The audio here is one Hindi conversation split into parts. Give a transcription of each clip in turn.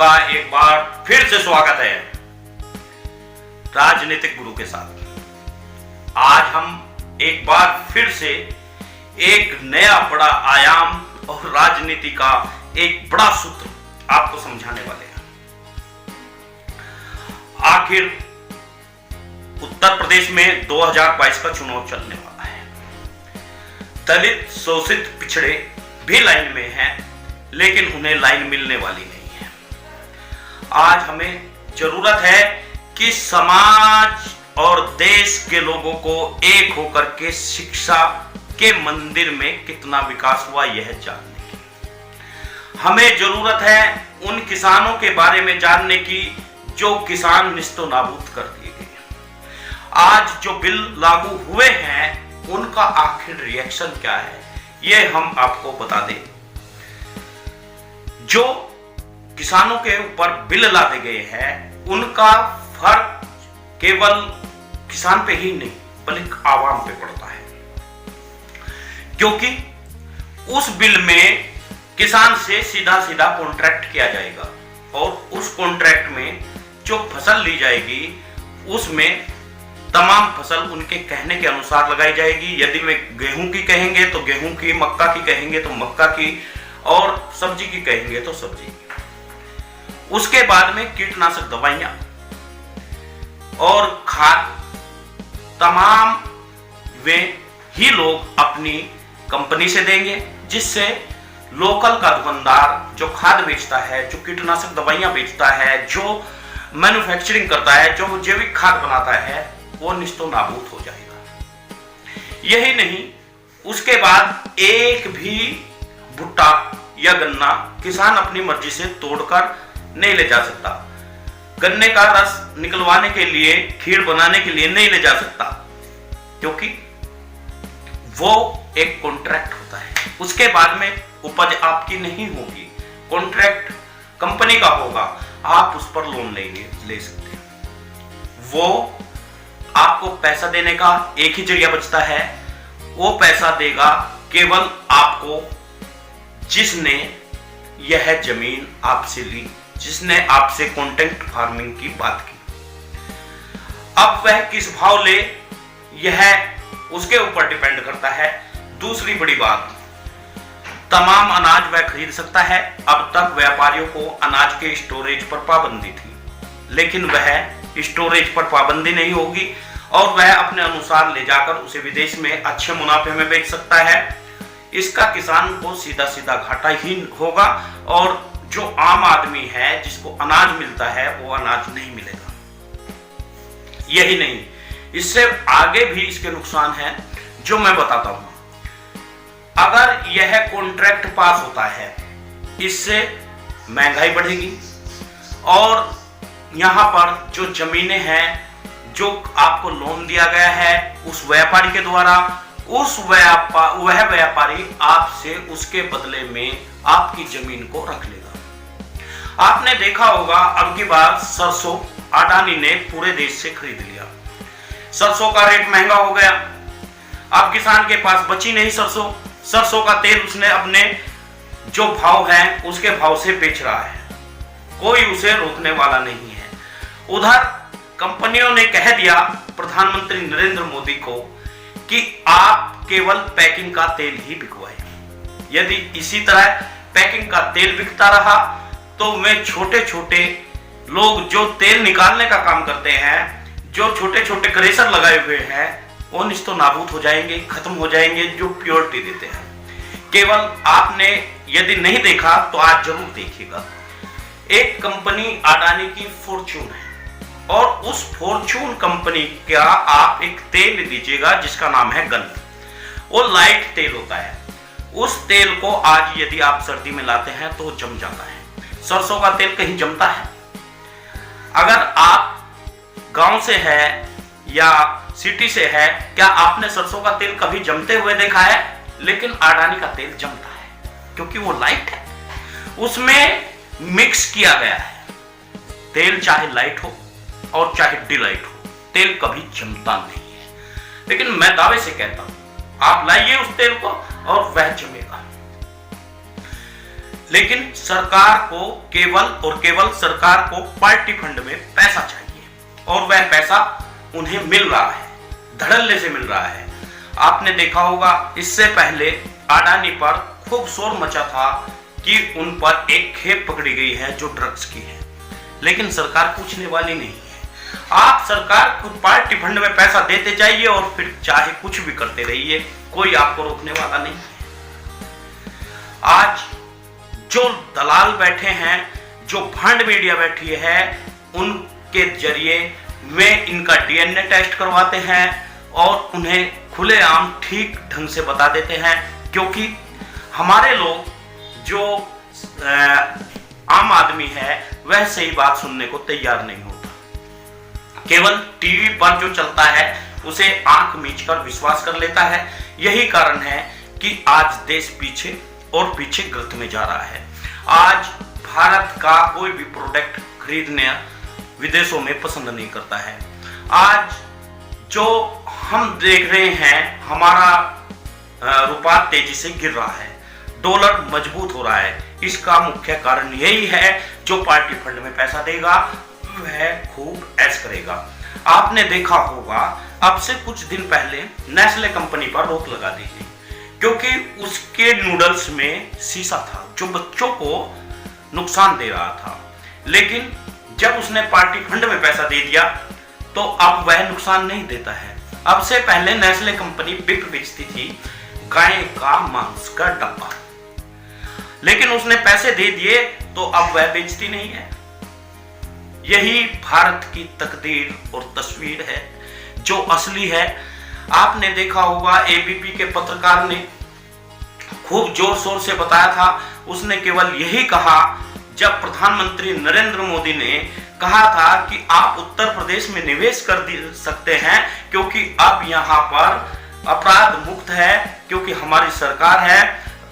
आपका एक बार फिर से स्वागत है राजनीतिक गुरु के साथ। आज हम एक बार फिर से एक नया बड़ा आयाम और राजनीति का एक बड़ा सूत्र आपको समझाने वाले हैं। आखिर उत्तर प्रदेश में 2022 का चुनाव चलने वाला है। दलित, शोषित, पिछड़े भी लाइन में हैं, लेकिन उन्हें लाइन मिलने वाली नहीं है। आज हमें जरूरत है कि समाज और देश के लोगों को एक होकर के शिक्षा के मंदिर में कितना विकास हुआ यह जानने की। हमें जरूरत है उन किसानों के बारे में जानने की जो किसान निस्तो नाबूद कर दिए गए। आज जो बिल लागू हुए हैं उनका आखिर रिएक्शन क्या है ये हम आपको बता दें। जो किसानों के ऊपर बिल लादे गए हैं उनका फर्क केवल किसान पे ही नहीं बल्कि आवाम पे पड़ता है, क्योंकि उस बिल में किसान से सीधा सीधा कॉन्ट्रैक्ट किया जाएगा और उस कॉन्ट्रैक्ट में जो फसल ली जाएगी उसमें तमाम फसल उनके कहने के अनुसार लगाई जाएगी। यदि वे गेहूं की कहेंगे तो गेहूं की, मक्का की कहेंगे तो मक्का की, और सब्जी की कहेंगे तो सब्जी की। उसके बाद में कीटनाशक दवाइयां और खाद तमाम वे ही लोग अपनी कंपनी से देंगे, जिससे लोकल का दुकानदार जो खाद बेचता है, जो कीटनाशक दवाइयां बेचता है, जो मैन्युफैक्चरिंग करता है, जो जैविक खाद बनाता है, वो निस्तो नाबूद हो जाएगा। यही नहीं, उसके बाद एक भी भुट्टा या गन्ना किसान अपनी मर्जी से तोड़कर नहीं ले जा सकता। गन्ने का रस निकलवाने के लिए, खीर बनाने के लिए नहीं ले जा सकता, क्योंकि वो एक कॉन्ट्रैक्ट होता है। उसके बाद में उपज आपकी नहीं होगी, कॉन्ट्रैक्ट कंपनी का होगा, आप उस पर लोन नहीं ले सकते। वो आपको पैसा देने का एक ही जरिया बचता है, वो पैसा देगा केवल आपको जिसने यह जमीन आपसे ली, जिसने आपसे कॉन्ट्रैक्ट फार्मिंग की बात की। अब वह किस भाव ले यह उसके ऊपर डिपेंड करता है। दूसरी बड़ी बात, तमाम अनाज वह खरीद सकता है। अब तक व्यापारियों को अनाज के स्टोरेज पर पाबंदी थी, लेकिन वह स्टोरेज पर पाबंदी नहीं होगी और वह अपने अनुसार ले जाकर उसे विदेश में अच्छे मुनाफे में बेच सकता है। इसका किसान को सीधा सीधा घाटा ही होगा और जो आम आदमी है जिसको अनाज मिलता है वो अनाज नहीं मिलेगा। यही नहीं, इससे आगे भी इसके नुकसान हैं जो मैं बताता हूं। अगर यह कॉन्ट्रैक्ट पास होता है, इससे महंगाई बढ़ेगी और यहां पर जो जमीनें हैं, जो आपको लोन दिया गया है उस व्यापारी के द्वारा, वह व्यापारी आपसे उसके बदले में आपकी जमीन को रख लेगा। आपने देखा होगा अब की बार सरसों अडानी ने पूरे देश से खरीद लिया। सरसों का रेट महंगा हो गया, अब किसान के पास बची नहीं सरसों। सरसों का तेल उसने अपने जो भाव है उसके भाव से बेच रहा है, कोई उसे रोकने वाला नहीं है। उधर कंपनियों ने कह दिया प्रधानमंत्री नरेंद्र मोदी को कि आप केवल पैकिंग का तेल ही बिकवाएं। यदि इसी तरह पैकिंग का तेल बिकता रहा तो वे छोटे छोटे लोग जो तेल निकालने का काम करते हैं, जो छोटे छोटे क्रेशर लगाए हुए हैं, वो निस्तो नाबूद हो जाएंगे, खत्म हो जाएंगे, जो प्योरिटी देते हैं। केवल आपने यदि नहीं देखा तो आज जरूर देखिएगा। एक कंपनी अडानी की फॉर्च्यून है और उस फॉर्च्यून कंपनी का आप एक तेल लीजिएगा जिसका नाम है गन। वो लाइट तेल होता है। उस तेल को आज यदि आप सर्दी में लाते हैं तो जम जाता है। सरसों का तेल कहीं जमता है? अगर आप गांव से है या सिटी से है, क्या आपने सरसों का तेल कभी जमते हुए देखा है? लेकिन अडानी का तेल जमता है क्योंकि वो लाइट है, उसमें मिक्स किया गया है। तेल चाहे लाइट हो और चाहे डिलाइट हो, तेल कभी जमता नहीं है। लेकिन मैं दावे से कहता हूं, आप लाइए उस तेल को और वह जमेगा। लेकिन सरकार को केवल और केवल सरकार को पार्टी फंड में पैसा चाहिए और वह पैसा उन्हें मिल रहा है, धड़ल्ले से मिल रहा है। आपने देखा होगा इससे पहले अडानी पर खूब शोर मचा था कि उन पर एक खेप पकड़ी गई है जो ड्रग्स की है, लेकिन सरकार पूछने वाली नहीं है। आप सरकार को पार्टी फंड में पैसा देते जाइए और फिर चाहे कुछ भी करते रहिए, कोई आपको रोकने वाला नहीं है। आज जो दलाल बैठे हैं, जो भंड मीडिया बैठी है, उनके जरिए वे इनका डीएनए टेस्ट करवाते हैं और उन्हें खुलेआम ठीक ढंग से बता देते हैं, क्योंकि हमारे लोग जो आम आदमी है वह सही बात सुनने को तैयार नहीं होता। केवल टीवी पर जो चलता है उसे आंख मीच कर विश्वास कर लेता है। यही कारण है कि आज देश पीछे और पीछे गिरत में जा रहा है। आज भारत का कोई भी प्रोडक्ट खरीदने विदेशों में पसंद नहीं करता है। आज जो हम देख रहे हैं, हमारा रुपया तेजी से गिर रहा है, डॉलर मजबूत हो रहा है। इसका मुख्य कारण यही है, जो पार्टी फंड में पैसा देगा वह खूब ऐश करेगा। आपने देखा होगा अब से कुछ दिन पहले नेस्ले कंपनी पर रोक लगा दी गई, क्योंकि उसके नूडल्स में शीशा था जो बच्चों को नुकसान दे रहा था। लेकिन जब उसने पार्टी फंड में पैसा दे दिया तो अब वह नुकसान नहीं देता है। अब से पहले नेस्ले कंपनी बिक बेचती थी गाय का मांस का डब्बा, लेकिन उसने पैसे दे दिए तो अब वह बेचती नहीं है। यही भारत की तकदीर और तस्वीर है जो असली है। आपने देखा होगा एबीपी के पत्रकार ने खूब जोर शोर से बताया था। उसने केवल यही कहा, जब प्रधानमंत्री नरेंद्र मोदी ने कहा था कि आप उत्तर प्रदेश में निवेश कर सकते हैं क्योंकि अब यहां पर अपराध मुक्त है, क्योंकि हमारी सरकार है।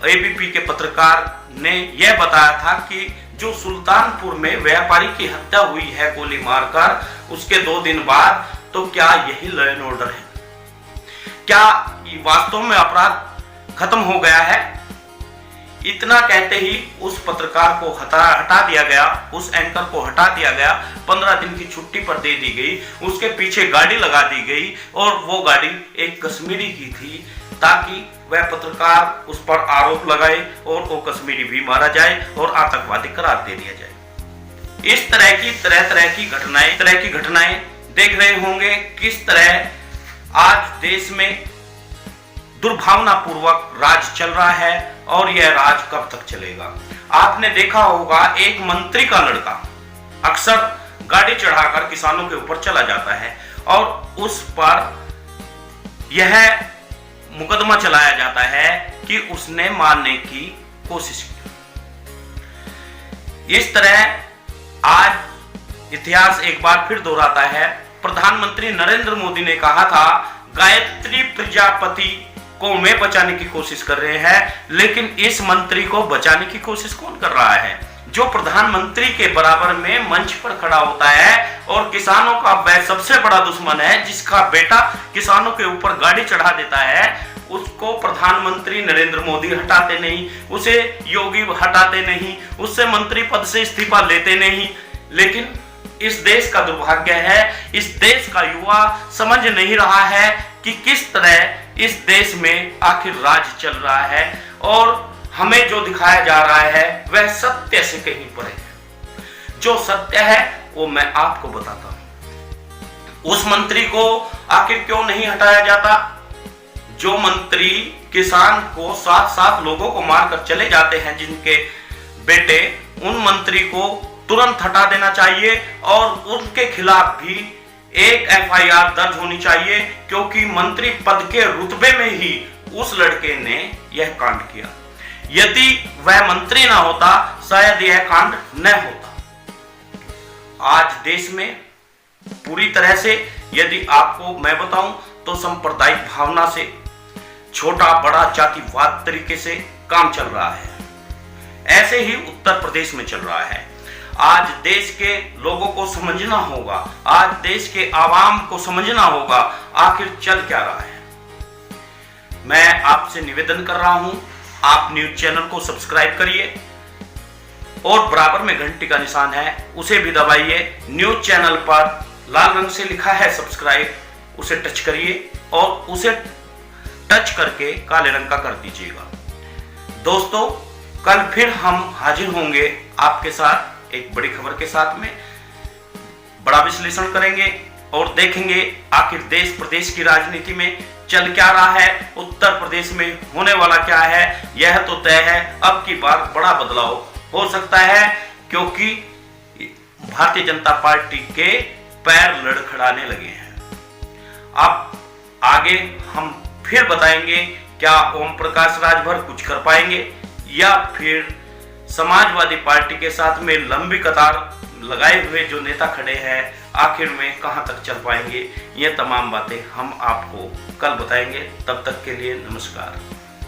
एबीपी के पत्रकार ने यह बताया था कि जो सुल्तानपुर में व्यापारी की हत्या हुई है गोली मारकर, उसके 2 दिन बाद, तो क्या यही लॉ एंड ऑर्डर है? क्या वास्तव में अपराध खत्म हो गया है? इतना कहते ही उस पत्रकार को हटा दिया गया, उस एंकर को हटा दिया गया, 15 दिन की छुट्टी पर दे दी गई, उसके पीछे गाड़ी लगा दी गई और वो गाड़ी एक कश्मीरी की थी, ताकि वह पत्रकार उस पर आरोप लगाए और वो कश्मीरी भी मारा जाए और आतंकवादी करार दे दिया जाए। इस तरह की घटनाएं देख रहे होंगे किस तरह आज देश में दुर्भावना पूर्वक राज चल रहा है और यह राज कब तक चलेगा। आपने देखा होगा एक मंत्री का लड़का अक्सर गाड़ी चढ़ाकर किसानों के ऊपर चला जाता है और उस पर यह मुकदमा चलाया जाता है कि उसने मारने की कोशिश की। इस तरह आज इतिहास एक बार फिर दोहराता है। प्रधानमंत्री नरेंद्र मोदी ने कहा था, गायत्री प्रजापति को मैं बचाने की कोशिश कर रहे हैं, लेकिन इस मंत्री को बचाने की कोशिश कौन कर रहा है? जो प्रधानमंत्री के बराबर में मंच पर खड़ा होता है और किसानों का वह सबसे बड़ा दुश्मन है, जिसका बेटा किसानों के ऊपर गाड़ी चढ़ा देता है, उसको प्रधानमंत्री नरेंद्र मोदी हटाते नहीं, उसे योगी हटाते नहीं, उससे मंत्री पद से इस्तीफा लेते नहीं। लेकिन इस देश का दुर्भाग्य है, इस देश का युवा समझ नहीं रहा है कि किस तरह इस देश में आखिर राज चल रहा है और हमें जो दिखाया जा रहा है वह सत्य से कहीं परे है। जो सत्य है वो मैं आपको बताता हूं। उस मंत्री को आखिर क्यों नहीं हटाया जाता? जो मंत्री किसान को 7-7 लोगों को मारकर चले जाते हैं जिनके बेटे, उन मंत्री को तुरंत हटा देना चाहिए और उनके खिलाफ भी एक एफआईआर दर्ज होनी चाहिए, क्योंकि मंत्री पद के रुतबे में ही उस लड़के ने यह कांड किया। यदि वह मंत्री ना होता शायद यह कांड न होता। आज देश में पूरी तरह से, यदि आपको मैं बताऊं तो सांप्रदायिक भावना से, छोटा बड़ा जातिवाद तरीके से काम चल रहा है। ऐसे ही उत्तर प्रदेश में चल रहा है। आज देश के लोगों को समझना होगा, आज देश के आवाम को समझना होगा आखिर चल क्या रहा है। मैं आपसे निवेदन कर रहा हूं, आप न्यूज चैनल को सब्सक्राइब करिए, और बराबर में घंटी का निशान है उसे भी दबाइए। न्यूज चैनल पर लाल रंग से लिखा है सब्सक्राइब, उसे टच करिए और उसे टच करके काले रंग का कर दीजिएगा। दोस्तों, कल फिर हम हाजिर होंगे आपके साथ एक बड़ी खबर के साथ में। बड़ा विश्लेषण करेंगे और देखेंगे आखिर देश प्रदेश की राजनीति में चल क्या रहा है, उत्तर प्रदेश में होने वाला क्या है। यह तो तय है अब की बार बड़ा बदलाव हो सकता है, क्योंकि भारतीय जनता पार्टी के पैर लड़खड़ाने लगे हैं। अब आगे हम फिर बताएंगे क्या ओम प्रकाश राजभर कुछ कर पाएंगे या फिर समाजवादी पार्टी के साथ में लंबी कतार लगाए हुए जो नेता खड़े हैं आखिर में कहां तक चल पाएंगे। ये तमाम बातें हम आपको कल बताएंगे। तब तक के लिए नमस्कार।